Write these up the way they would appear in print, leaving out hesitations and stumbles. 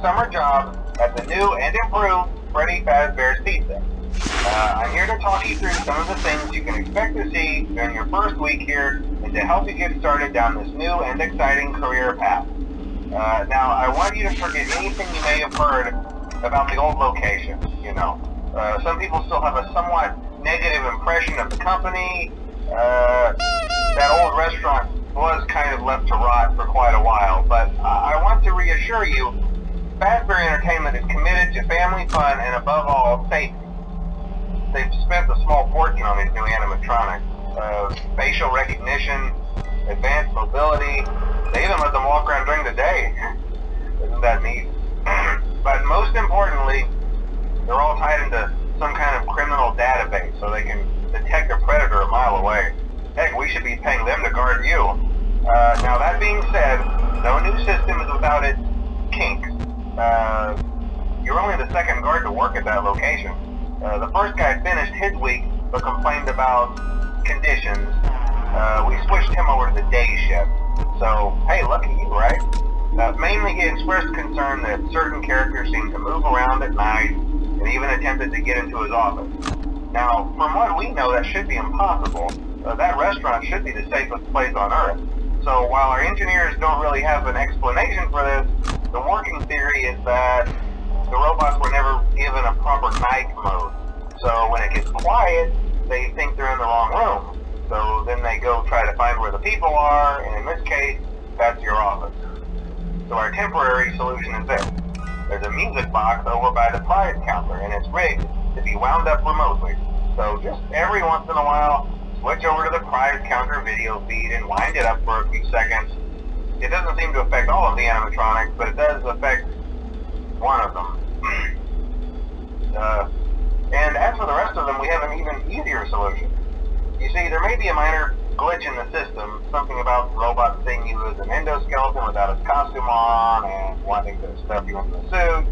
summer job at the new and improved Freddy Fazbear's Pizza. I'm here to talk you through some of the things you can expect to see during your first week here and to help you get started down this new and exciting career path. Now, I want you to forget anything you may have heard about the old location, you know. Some people still have a somewhat negative impression of the company. That old restaurant was kind of left to rot for quite a while, but I want to reassure you, Fazbear Entertainment is committed to family fun and above all, safety. They've spent a small fortune on these new animatronics. Facial recognition, advanced mobility, they even let them walk around during the day. Isn't that neat? But most importantly, they're all tied into some kind of criminal database so they can detect a predator a mile away. Heck, we should be paying them to guard you. Now that being said, no new system is without its kinks. You're only the second guard to work at that location. The first guy finished his week but complained about conditions. We switched him over to the day shift. So, hey, lucky you, right? Mainly he expressed concern that certain characters seemed to move around at night and even attempted to get into his office. Now, from what we know, that should be impossible. That restaurant should be the safest place on Earth. So while our engineers don't really have an explanation for this, the working theory is that the robots were never given a proper night mode. So when it gets quiet, they think they're in the wrong room. So then they go try to find where the people are, and in this case, that's your office. So our temporary solution is this. There's a music box over by the prize counter, and it's rigged to be wound up remotely. So just every once in a while, switch over to the prize counter video feed and wind it up for a few seconds. It doesn't seem to affect all of the animatronics, but it does affect one of them. And as for the rest of them, we have an even easier solution. You see, there may be a minor glitch in the system, something about the robot seeing you as an endoskeleton without his costume on and wanting to stuff you into the suit.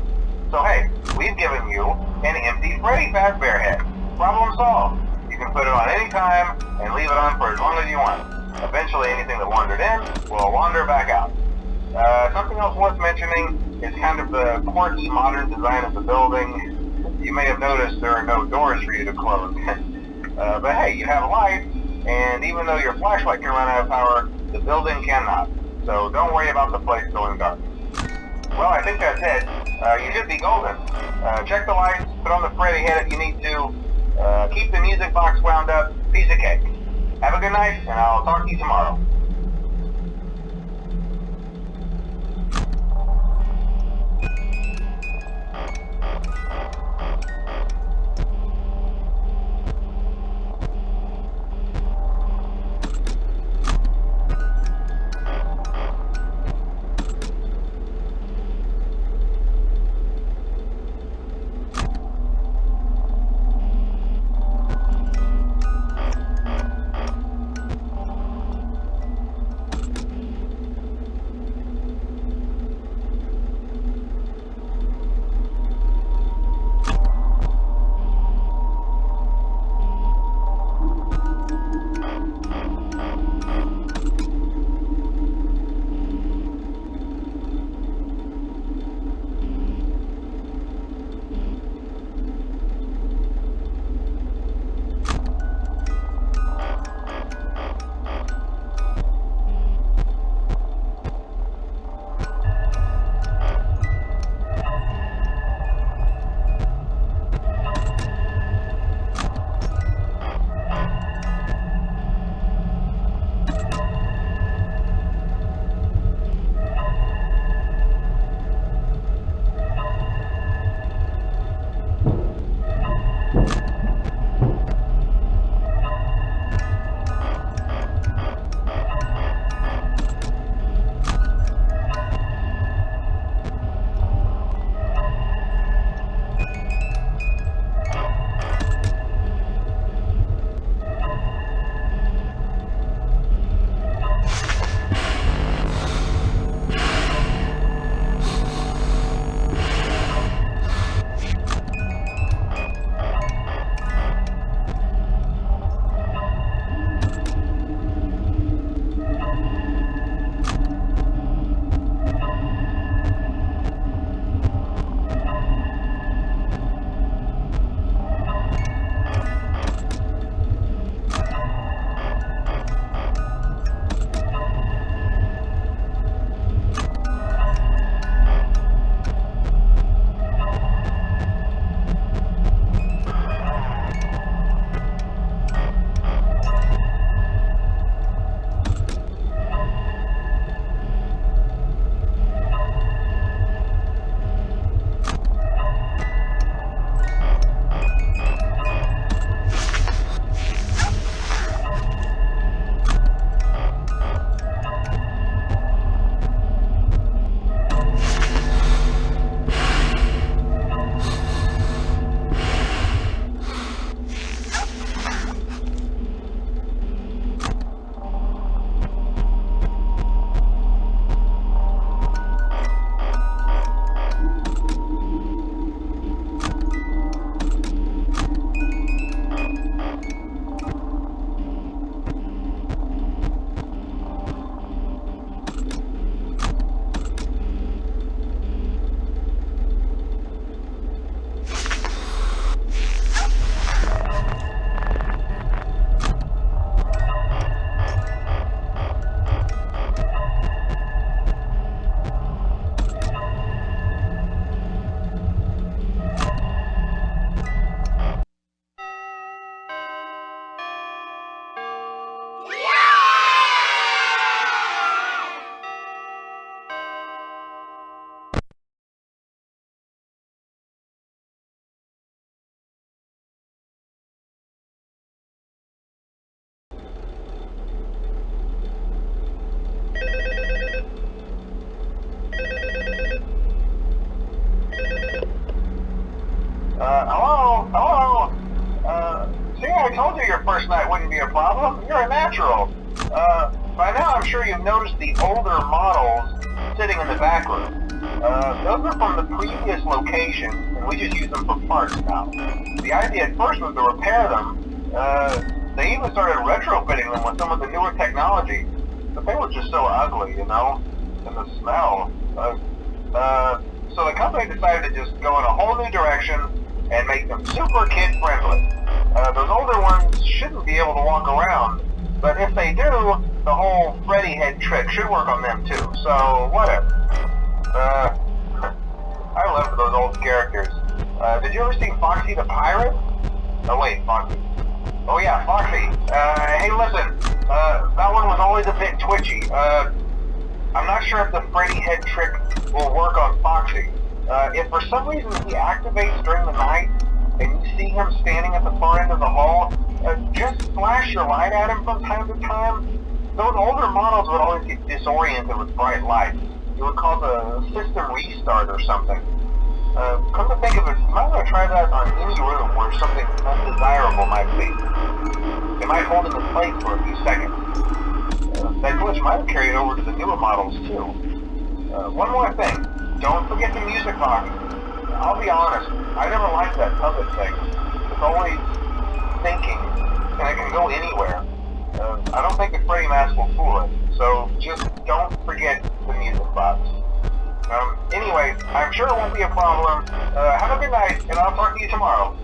So hey, we've given you an empty Freddy Fazbear head. Problem solved. You can put it on any time and leave it on for as long as you want. Eventually anything that wandered in will wander back out. Something else worth mentioning is kind of the quirky modern design of the building. You may have noticed there are no doors for you to close. But hey, you have a light, and even though your flashlight can run out of power, the building cannot. So don't worry about the place going dark. Well, I think that's it. You should be golden. Check the lights, put on the Freddy head if you need to. Keep the music box wound up. Piece of cake. Have a good night, and I'll talk to you tomorrow. sure you've noticed the older models sitting in the back room. Those are from the previous location, and we just use them for parts now. The idea at first was to repair them. They even started retrofitting them with some of the newer technology, but they were just so ugly, you know, and the smell. So the company decided to just go in a whole new direction and make them super kid-friendly. Those older ones shouldn't be able to walk around, but if they do, the whole Freddy head trick should work on them too, so whatever. I love those old characters. Did you ever see Foxy the Pirate? Oh wait, Foxy. Oh yeah, Foxy. Hey listen, that one was always a bit twitchy. I'm not sure if the Freddy head trick will work on Foxy. If for some reason he activates during the night, and you see him standing at the far end of the hall, just flash your light at him from time to time. Those older models would always get disoriented with bright lights. It would cause a system restart or something. Come to think of it, you might want to try that on any room where something undesirable might be. It might hold him in place for a few seconds. That glitch might have carried over to the newer models too. One more thing, don't forget the music box. I'll be honest, I never liked that puppet thing. It's always thinking, and it can go anywhere. I don't think the Freddy mask will fool it, so just don't forget the music box. Anyway, I'm sure it won't be a problem. Have a good night, and I'll talk to you tomorrow.